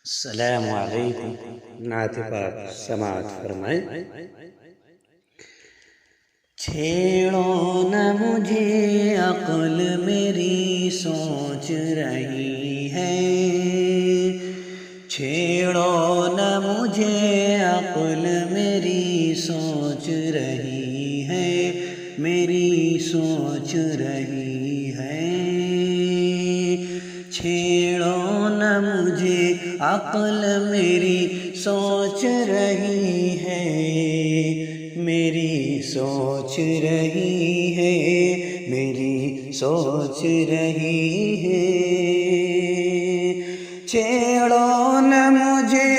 السلام علیکم۔ نعت پاک سماعت فرمائیں۔ چھیڑو نہ مجھے عقل میری سوچ رہی ہے، چھیڑو نہ مجھے عقل میری سوچ رہی ہے، میری سوچ رہی ہے۔ چھیڑو نہ مجھے عقل میری سوچ رہی ہے، میری سوچ رہی ہے، میری سوچ رہی ہے۔ چھیڑو نہ مجھے،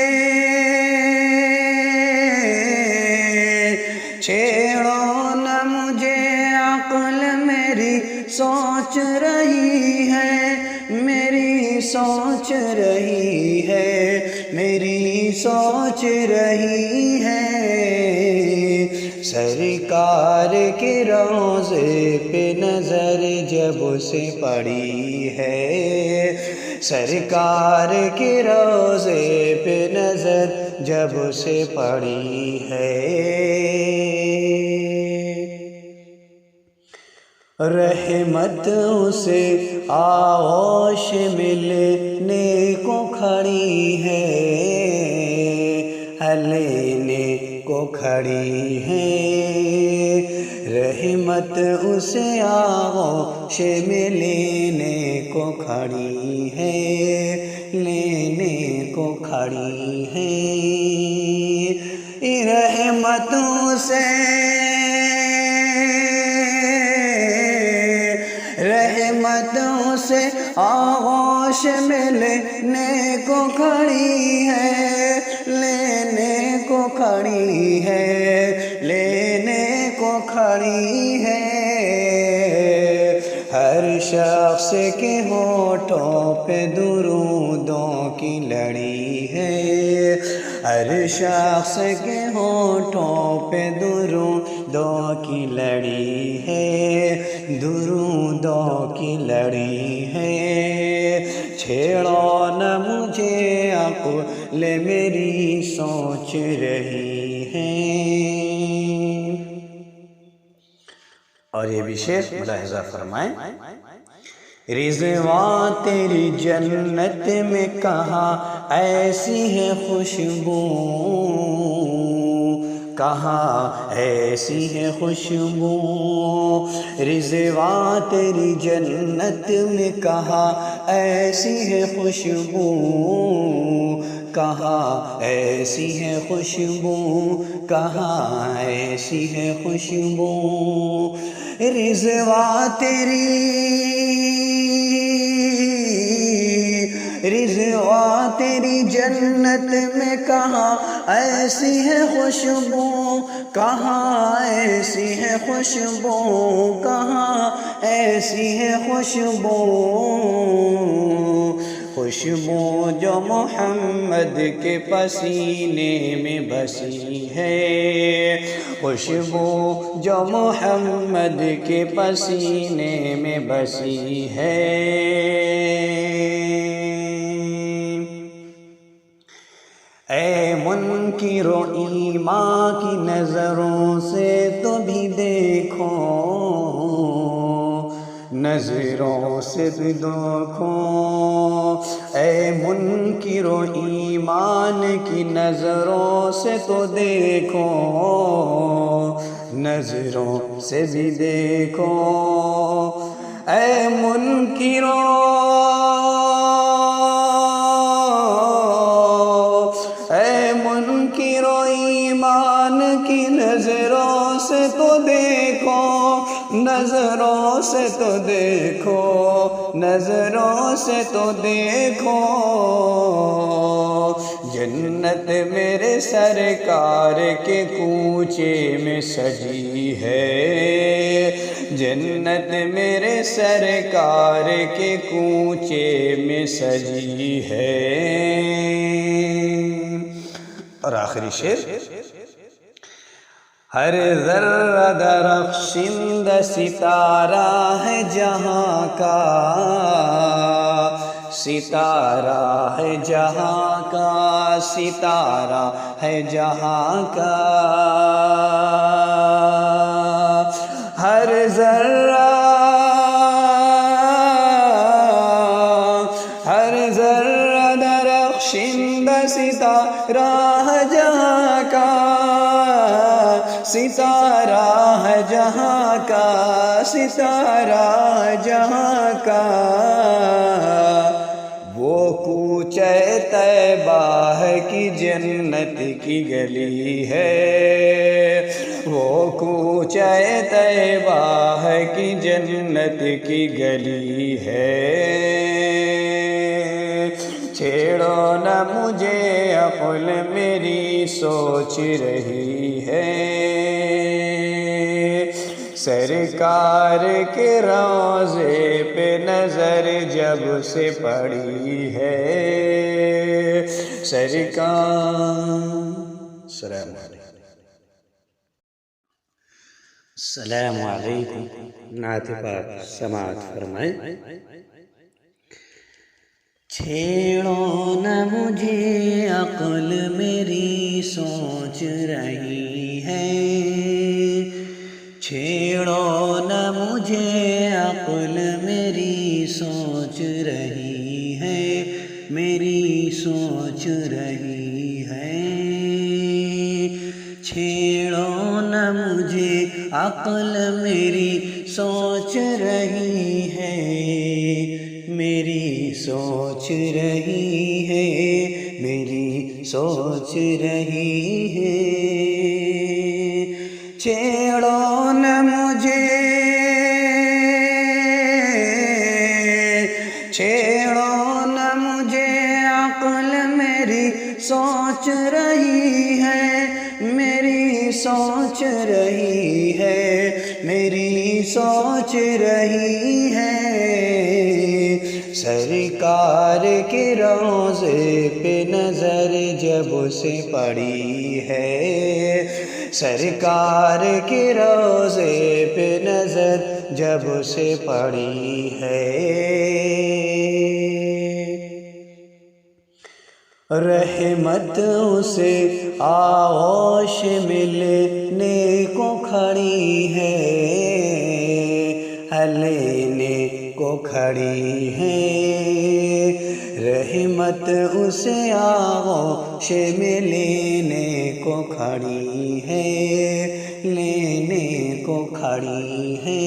چھیڑو نہ مجھے عقل میری سوچ رہی ہے، میری سوچ رہی ہے، میری سوچ رہی ہے۔ سرکار کے روضے پہ نظر جب سے پڑی ہے، سرکار کے روضے پہ نظر جب سے پڑی ہے، رحمت اسے آغوش ملنے کو کھڑی ہے، لینے کو کھڑی ہے۔ رحمت اسے آغوش میں لینے کو کھڑی ہے، لینے کو کھڑی ہے۔ رحمت اسے، رحمت اسے آغوش میں لینے کو کھڑی ہے، لینے کو کھڑی ہے، لینے کو کھڑی ہے۔ ہر شخص کے ہونٹوں پہ درودوں کی لڑی ہے، ہر شخص کے ہونٹوں پہ درودوں کی لڑی ہے، درودوں کی لڑی ہے۔ چھیڑو نہ مجھے عقل میری سوچ رہی ہے۔ اور یہ بھی شعر ملاحظہ فرمائیں۔ رضوان تیری جنت میں کہاں ایسی ہے خوشبو، کہاں ایسی ہے خوشبو۔ رضوان تیری جنت میں کہاں ایسی ہے خوشبو، کہاں ایسی ہے خوشبو، کہاں ایسی ہے خوشبو۔ رضوان تیری، رضوان تیری جنت میں کہاں ایسی ہے خوشبو، کہاں ایسی ہے خوشبو، کہاں ایسی ہے خوشبو۔ خوشبو جو محمد کے پسینے میں بسی ہے، خوشبو جو محمد کے پسینے میں بسی ہے۔ اے منکر و ایمان کی نظروں سے تو بھی دیکھو، نظروں سے بھی دیکھو۔ اے منکر و ایمان کی نظروں سے تو دیکھو، نظروں سے بھی دیکھو۔ اے منکرو، اے منکرو ایمان کی نظروں سے تو دیکھو، نظروں سے تو دیکھو، نظروں سے تو دیکھو۔ جنت میرے سرکار کے کوچے میں سجی ہے، جنت میرے سرکار کے کوچے میں سجی ہے۔ اور آخری شعر۔ ہر ذرہ درخشندہ ستارہ ہے جہاں کا، ستارہ ہے جہاں کا، ستارہ ہے جہاں کا، ہر ذرہ درخشندہ ستارہ ہے جہاں کا، ستارہ ہے جہاں کا، ستارہ ہے جہاں کا، وہ کوچہ طیبہ ہے کہ جنت کی گلی ہے، وہ کوچہ طیبہ ہے کہ جنت کی گلی ہے، چھیڑو نہ مجھے عقل میری سوچ رہی ہے، سرکار کے روضے پہ نظر جب سے پڑی ہے، السلام علیکم۔ السلام علیکم۔ نعت پاک سماعت فرمائیں۔ چھیڑو نہ مجھے عقل میری سوچ رہی ہے، چھیڑو نہ مجھے عقل میری سوچ رہی ہے، میری سوچ رہی ہے، چھیڑو نہ مجھے عقل میری سوچ رہی ہے، میری سوچ رہی ہے، میری سوچ رہی ہے، چھیڑو نہ مجھے، چھیڑو نہ مجھے عقل میری سوچ رہی ہے، میری سوچ رہی ہے، میری سوچ رہی ہے، سرکار کے روضے پہ نظر جب سے پڑی ہے، سرکار کے روضے پہ نظر جب سے پڑی ہے، رحمت اسے آغوش ملنے کو کھڑی ہے، لینے کو کھڑی ہے، رحمت اسے آغوش میں لینے کو کھڑی ہے، لینے کو کھڑی ہے،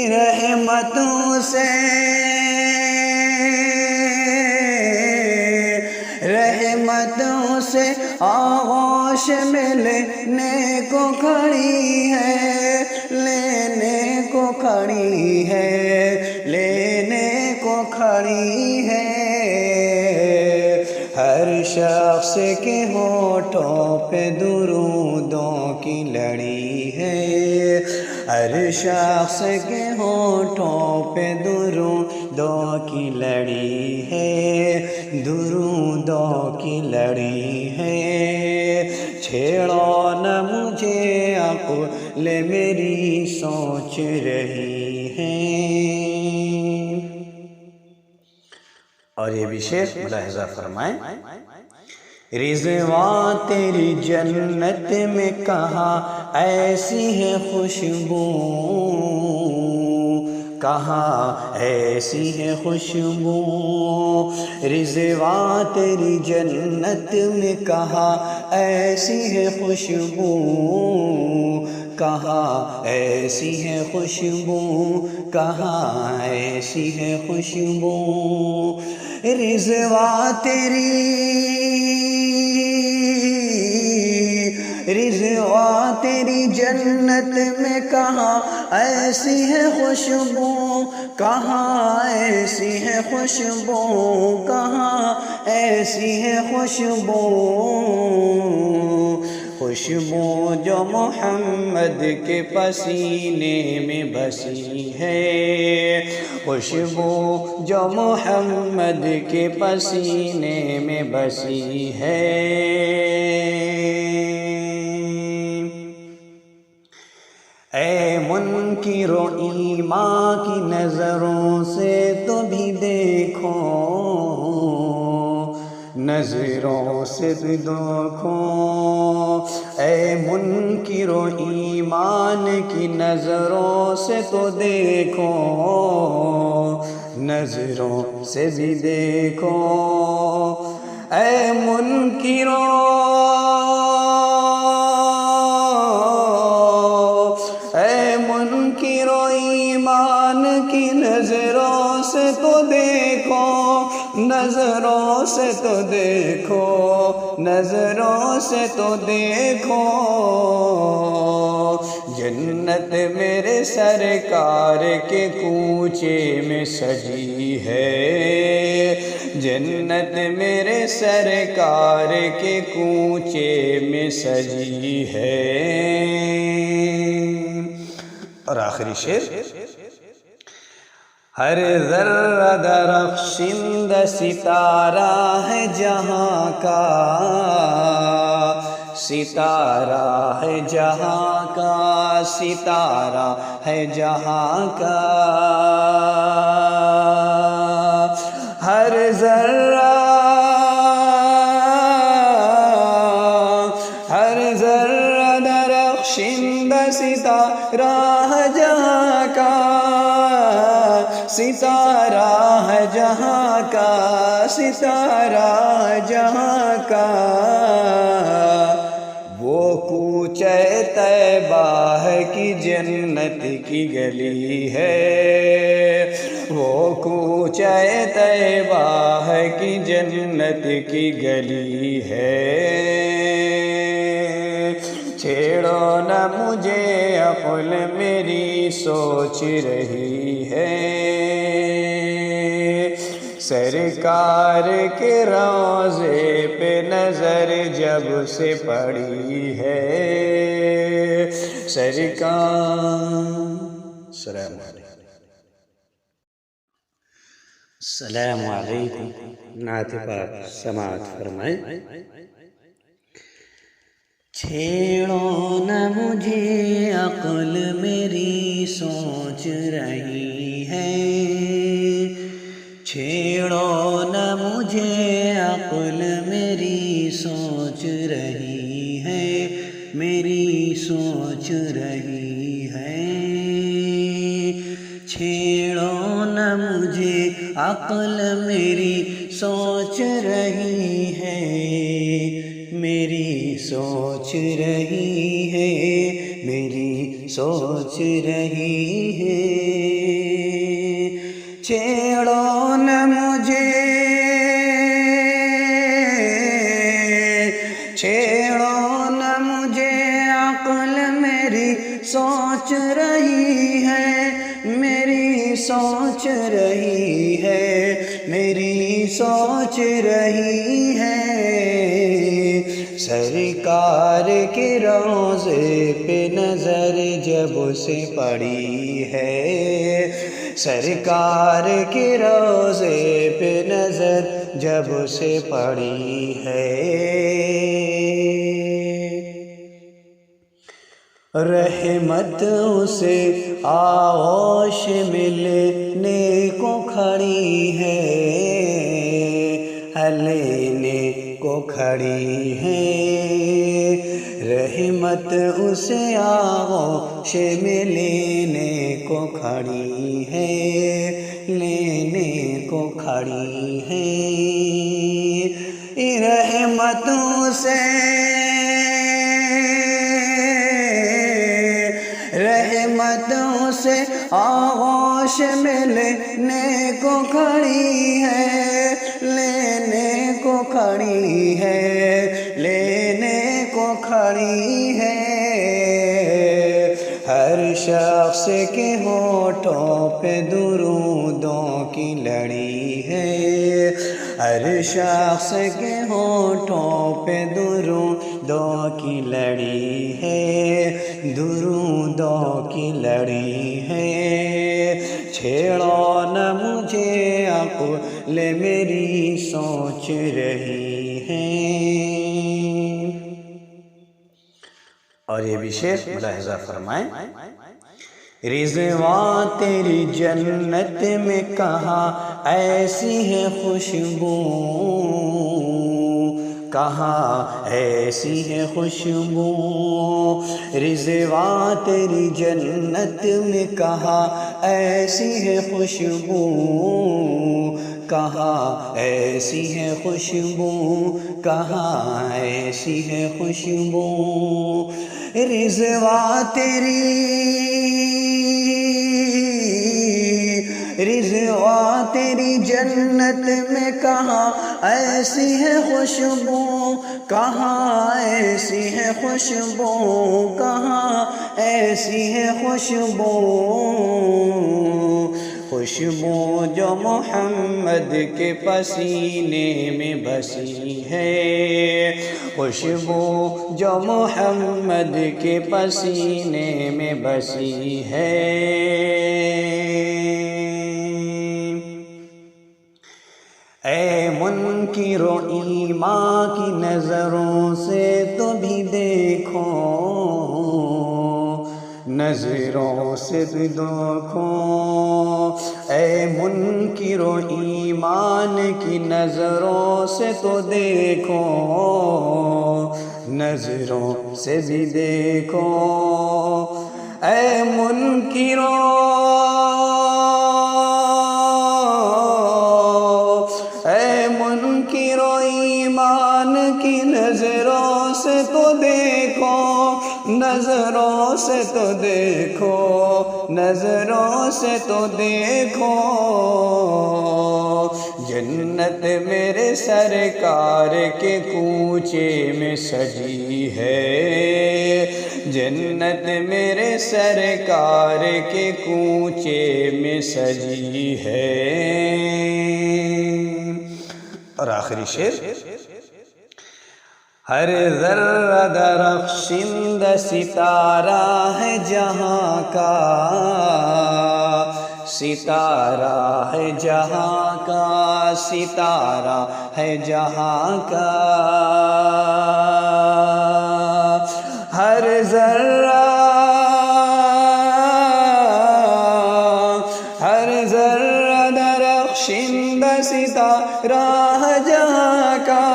رحمت اسے، رحمت اسے آغوش میں لینے کو کھڑی ہے، لینے کو کھڑی ہے، لینے کو کھڑی ہے، ہر شخص کے ہونٹوں پہ درودوں کی لڑی ہے، ہر شخص کے ہونٹوں پہ درودوں کی لڑی ہے، درودوں کی لڑی ہے، چھیڑو نہ مجھے عقل میری سوچ رہی ہے۔ اور یہ بھی شعر ملاحظہ فرمائیں۔ رضوان تیری جنت میں کہاں ایسی ہے خوشبو، کہاں ایسی ہے خوشبو، رضوان تیری جنت میں کہاں ایسی ہے خوشبو، کہاں ایسی ہے خوشبو، کہاں ایسی ہے خوشبو، رضوان تیری، رضوان تیری جنت میں کہاں ایسی ہے خوشبو، کہاں ایسی ہے خوشبو، کہاں ایسی ہے خوشبو، خوشبو جو محمد کے پسینے میں بسی ہے، خوشبو جو محمد کے پسینے میں بسی ہے، اے منکر و ایمان کی نظروں سے تو بھی دیکھو، نظروں سے بھی دیکھو، اے منکر و ایمان کی نظروں سے تو دیکھو، نظروں سے بھی دیکھو، اے منکرو، اے منکرو ایمان کی نظروں سے تو دیکھو، نظروں سے تو دیکھو، نظروں سے تو دیکھو، جنت میرے سرکار کے کوچے میں سجی ہے، جنت میرے سرکار کے کوچے میں سجی ہے۔ اور آخری شعر، ہر ذرہ درخشند ستارہ ہے جہاں کا، ستارہ ہے جہاں کا، ستارہ ہے جہاں کا، ہر ذرہ، ہر ذرہ درخشند ستارہ ہے جہاں کا، ستارہ ہے جہاں کا، ستارہ ہے جہاں کا، وہ کوچے طیبہ ہے کہ جنت کی گلی ہے، وہ کوچے طیبہ ہے کہ جنت کی گلی ہے۔ چھیڑو نہ مجھے عقل میری سوچ رہی ہے، سرکار کے روضے پہ نظر جب سے پڑی ہے، سرکار۔ السلام علیکم۔ السلام علیکم۔ نعت پاک سماعت فرمائیں۔ چھیڑو نہ مجھے عقل میری سوچ رہی ہے، چھیڑو نہ مجھے عقل میری سوچ رہی ہے، میری سوچ رہی ہے، چھیڑو نہ مجھے عقل میری سوچ رہی ہے، میری سوچ رہی ہے، میری سوچ رہی ہے، چھیڑو نہ مجھے، چھیڑو نہ مجھے عقل میری سوچ رہی ہے، میری سوچ رہی ہے، میری سوچ رہی ہے، سرکار کے روضے پہ نظر جب سے پڑی ہے، سرکار کے روضے پہ نظر جب سے پڑی ہے، رحمت اسے آغوش ملنے کو کھڑی ہے، لینے کو کھڑی ہے، رحمت اسے آغوش میں لینے کو کھڑی ہے، لینے کو کھڑی ہے، رحمت اسے، رحمت اسے آغوش میں لینے کو کھڑی ہے، لینے کو کھڑی ہے، لینے کو کھڑی ہے، ہر شخص کے ہونٹوں پہ درودوں کی لڑی ہے، ہر شخص کے ہونٹوں پہ درودوں کی لڑی ہے، درودوں کی لڑی ہے، چھیڑو نہ مجھے عقل میری سوچ رہی ہے۔ اور یہ بھی شعر ملاحظہ فرمائیں، رضوان تیری جنت میں کہاں ایسی ہے خوشبو، کہاں ایسی ہے خوشبو، رضوان تیری جنت میں کہاں ایسی ہے خوشبو، کہاں ایسی ہے خوشبو، کہاں ایسی ہے خوشبو، رضوان تیری جنت میں کہاں ایسی ہے خوشبو، کہاں ایسی ہے خوشبو، کہاں ایسی ہے خوشبو، خوشبو جو محمد کے پسینے میں بسی ہے، خوشبو جو محمد کے پسینے میں بسی ہے، اے منکر و ایمان کی نظروں سے تو بھی دیکھو، نظروں سے بھی دیکھو، اے منکر و ایمان کی نظروں سے تو دیکھو، نظروں سے بھی دیکھو، اے منکر و ایمان کی نظروں سے تو دیکھو، نظروں سے تو دیکھو، نظروں سے تو دیکھو، جنت میرے سرکار کے کوچے میں سجی ہے، جنت میرے سرکار کے کوچے میں سجی ہے، اور آخری شعر، ہر ذرہ درخشند ستارہ ہے جہاں کا، ستارہ ہے جہاں کا، ستارہ ہے جہاں کا، ہر ذرہ درخشند ستارہ ہے جہاں کا،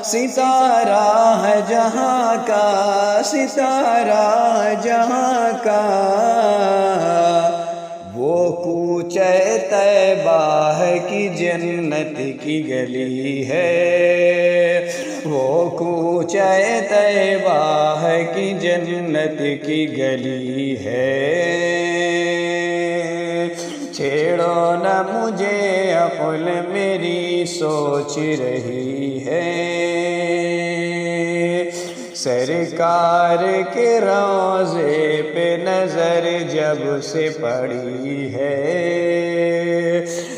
ستارہ ہے جہاں کا، ستارہ ہے جہاں کا، وہ کوچہ طیبہ ہے کہ جنت کی گلی ہے، وہ کوچہ طیبہ ہے کہ جنت کی گلی ہے، چھیڑو نہ مجھے عقل میری سوچ رہی ہے، سرکار کے روضے پہ نظر جب سے پڑی ہے،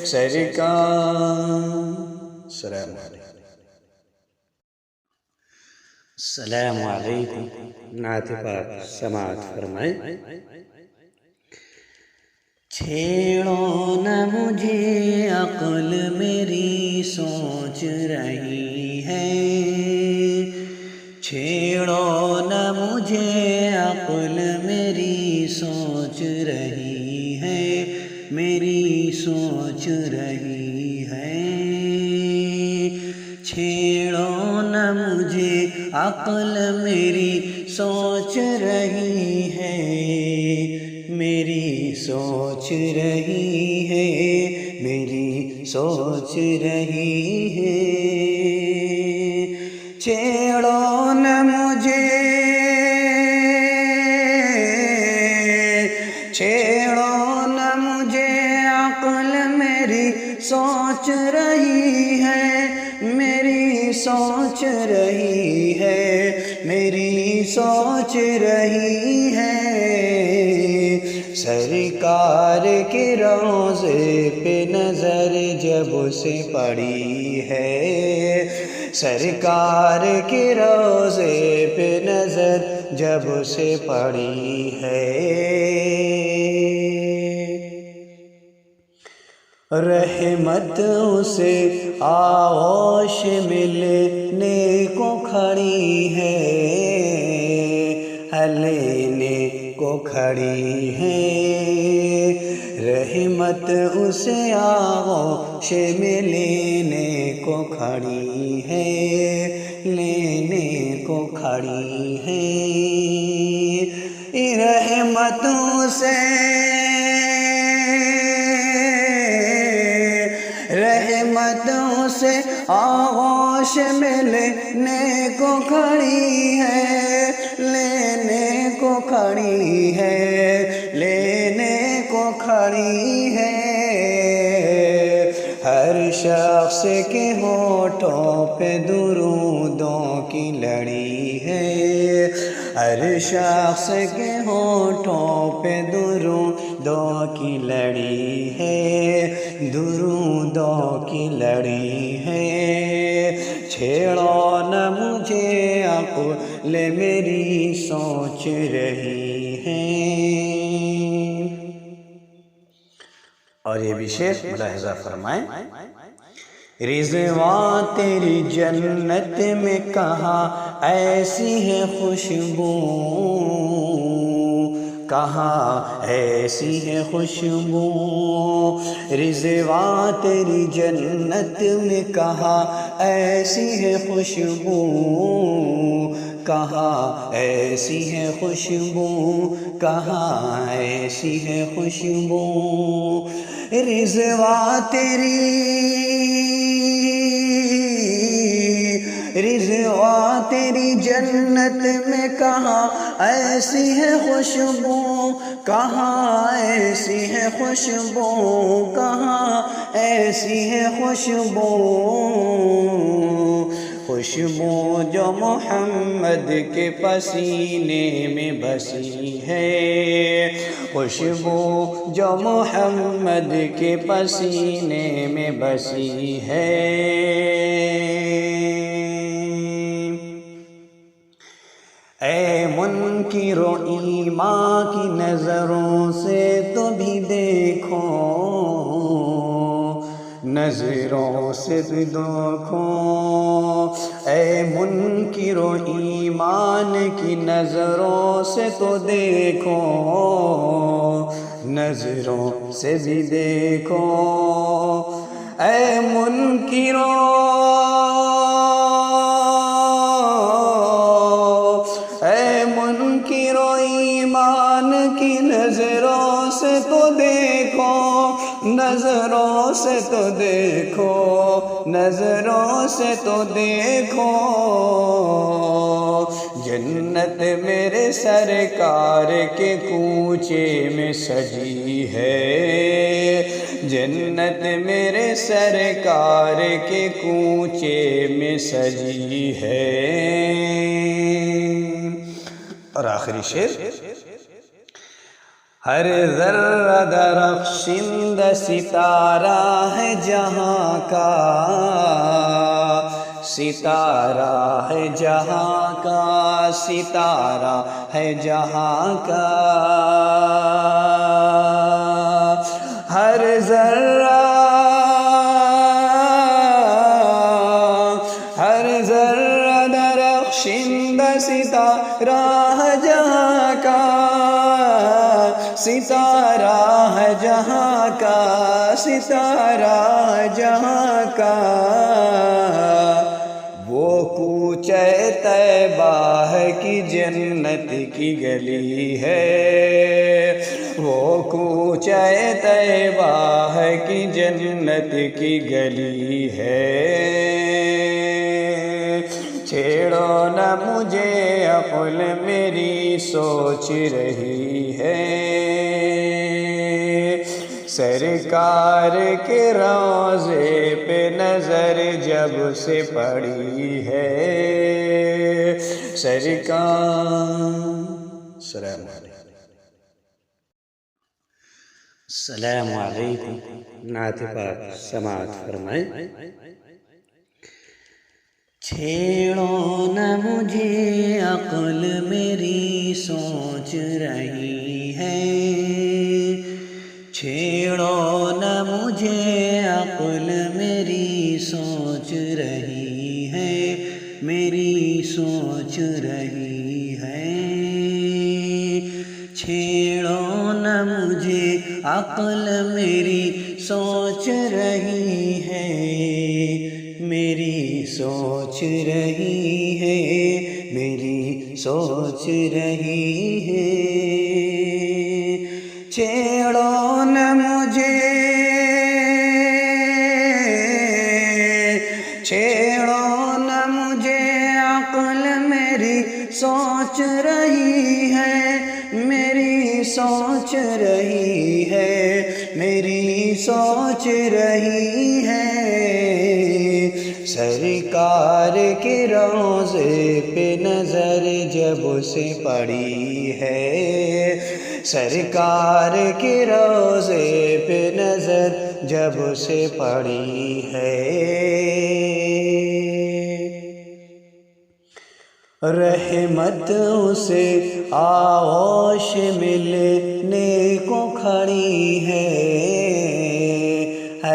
سرکار، السلام علیکم، السلام علیکم، نعت پاک سماعت فرمائیں، چھیڑو نہ مجھے عقل میری سوچ رہی ہے، چھیڑو نہ مجھے عقل میری سوچ رہی ہے، میری سوچ رہی ہے، چھیڑو نہ مجھے عقل میری سوچ رہی ہے، میری سوچ رہی ہے، میری سوچ رہی ہے، چھیڑو نہ مجھے، چھیڑو نہ مجھے عقل میری سوچ رہی ہے، میری سوچ رہی ہے، میری سوچ رہی ہے، سرکار کے روضے پہ نظر جب سے پڑی ہے، سرکار کے روضے پہ نظر جب سے پڑی ہے، رحمت اسے آغوش ملنے کو کھڑی ہے، لینے کو کھڑی ہے، رحمت اسے آغوش میں لینے کو کھڑی ہے، لینے کو کھڑی ہے، رحمتوں سے آغوش میں لینے کو کھڑی ہے، لینے کو کھڑی ہے، لینے کو کھڑی ہے، ہر شخص کے ہونٹوں پہ درودوں کی لڑی ہے، ہر شخص کے ہونٹوں پہ درودوں کی لڑی ہے، درودوں کی لڑی ہے، چھیڑو نہ مجھے عقل میری سوچ رہی ہے۔ اور یہ بھی شعر ملاحظہ فرمائیں، رضوان تیری جنت میں کہاں ایسی ہے خوشبو، کہاں ایسی ہے خوشبو، رضوان تیری جنت میں کہاں ایسی ہے خوشبو، کہاں ایسی ہے خوشبو، کہاں ایسی ہے خوشبو، رضوان تیری جنت میں کہاں ایسی ہے خوشبو، کہاں ایسی ہے خوشبو، کہاں ایسی ہے خوشبو، خوشبو جو محمد کے پسینے میں بسی ہے، خوشبو جو محمد کے پسینے میں بسی ہے، اے منکر و ایمان کی نظروں سے تو بھی دیکھو، نظروں سے بھی دیکھو، اے منکر و ایمان کی نظروں سے تو دیکھو، نظروں سے بھی دیکھو، اے منکرو ایمان کی نظروں سے تو دیکھو، نظروں سے تو دیکھو، نظروں سے تو دیکھو، جنت میرے سرکار کے کوچے میں سجی ہے، جنت میرے سرکار کے کوچے میں سجی ہے۔ اور آخری شعر، ہر ذرہ درخشند ستارہ ہے جہاں کا، ستارہ ہے جہاں کا، ستارہ ہے جہاں کا، ہر ذرہ درخشند ستارہ ہے جہاں کا، ستارہ ہے جہاں کا، ستارہ ہے جہاں کا، وہ کوچے طیبہ ہے کہ جنت کی گلی ہے، وہ کوچے طیبہ ہے کہ جنت کی گلی ہے، چھیڑو نہ مجھے عقل میری سوچ رہی ہے، سرکار کے روضے پہ نظر جب سے پڑی ہے، سرکار۔ السلام علیکم۔ السلام علیکم۔ نعت پاک سماعت فرمائیں۔ چھیڑو نہ مجھے عقل میری سوچ رہی ہے، چھیڑو نہ مجھے عقل میری سوچ رہی ہے، میری سوچ رہی ہے۔ عقل میری سوچ رہی ہے، میری سوچ رہی ہے، میری سوچ رہی ہے۔ چھیڑو نہ مجھے، چھیڑو نہ مجھے، عقل میری سوچ رہی ہے، میری سوچ رہی ہے، میری سوچ رہی ہے۔ سرکار کے روضے پہ نظر جب سے پڑی ہے، سرکار کے روضے پہ نظر جب سے پڑی ہے۔ رحمت اسے آغوش ملنے کو کھڑی ہے،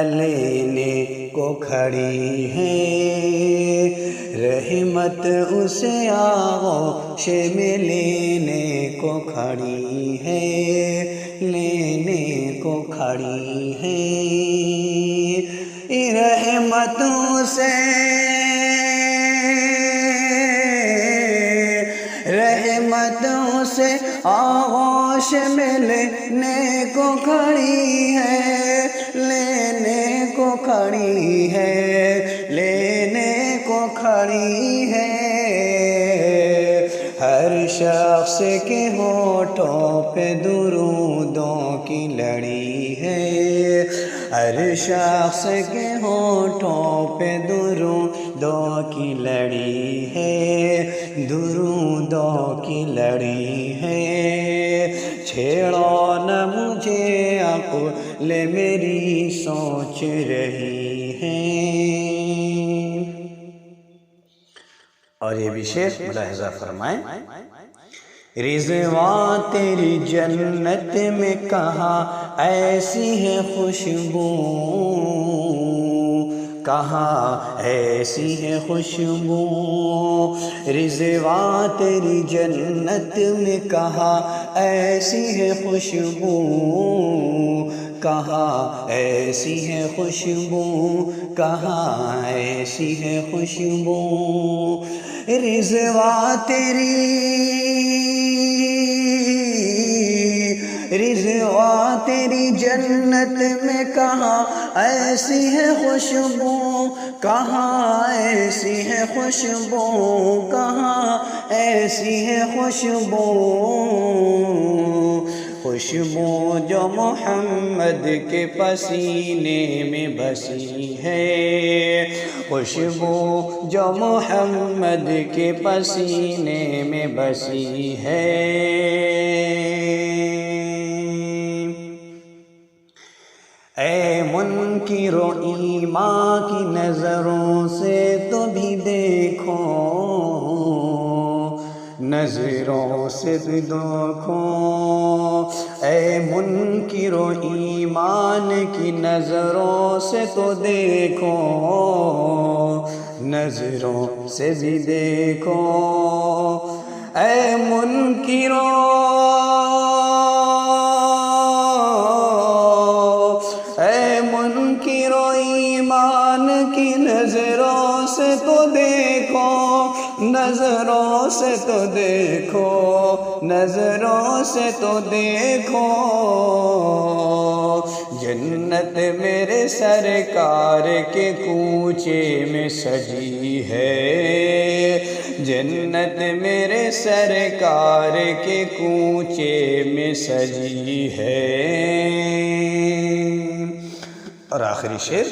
لینے کو کھڑی ہے۔ رحمت اسے آغوش میں لینے کو کھڑی ہے، لینے کو کھڑی ہے۔ رحمت اسے، رحمت اسے آغوش میں لینے کو کھڑی ہے، لینے کو کھڑی ہے، لینے کو کھڑی ہے۔ ہر شخص کے ہونٹوں پہ درودوں کی لڑی ہے، ہر شخص کے ہونٹوں پہ درودوں کی لڑی ہے، درودوں کی لڑی ہے۔ چھیڑو نہ مجھے، عقل میری سوچ رہی ہے۔ اور یہ بھی شعر ملاحظہ فرمائیں۔ رضوان تیری جنت میں کہاں ایسی ہے خوشبو، کہاں ایسی ہے خوشبو۔ رضوان تیری جنت میں کہاں ایسی ہے خوشبو، کہاں ایسی ہے خوشبو، کہاں ایسی ہے خوشبو۔ رضوان تیری، رضوان تیری جنت میں کہاں ایسی ہے خوشبو، کہاں ایسی ہے خوشبو، کہاں ایسی ہے خوشبو۔ خوشبو جو محمد کے پسینے میں بسی ہے، خوشبو جو محمد کے پسینے میں بسی ہے۔ اے منکر و ایمان کی نظروں سے تو بھی دیکھو، نظروں سے بھی دیکھو۔ اے منکر و ایمان کی نظروں سے تو دیکھو، نظروں سے بھی دیکھو۔ اے منکرو، اے منکرو ایمان کی نظروں سے تو دیکھو، نظروں سے تو دیکھو، نظروں سے تو دیکھو۔ جنت میرے سرکار کے کوچے میں سجی ہے، جنت میرے سرکار کے کوچے میں سجی ہے۔ اور آخری شعر۔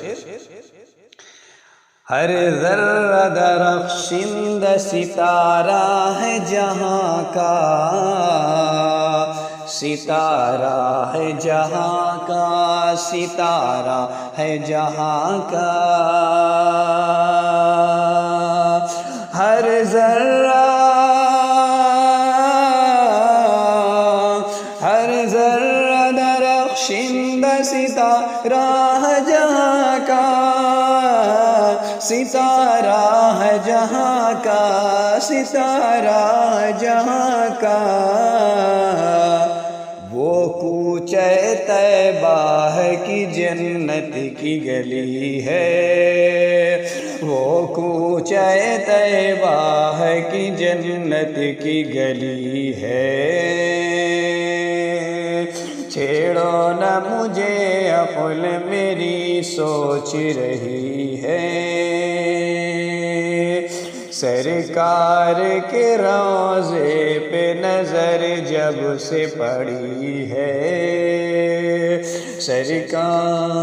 ہر ذرہ درخشند ستارہ ہے جہاں کا، ستارہ ہے جہاں کا، ستارہ ہے جہاں کا۔ ہر ذرہ، ہر ذرہ درخشند ستارہ ہے جہاں کا، ستارہ ہے جہاں کا، ستارہ ہے جہاں کا۔ وہ کوچہ کوچے طیبہ کی جنت کی گلی ہے، وہ کوچے طیبہ کی جنت کی گلی ہے، چھیڑو نہ مجھے عقل میری سوچ رہی ہے، سرکار کے روضے پہ نظر جب سے پڑی ہے، سرکار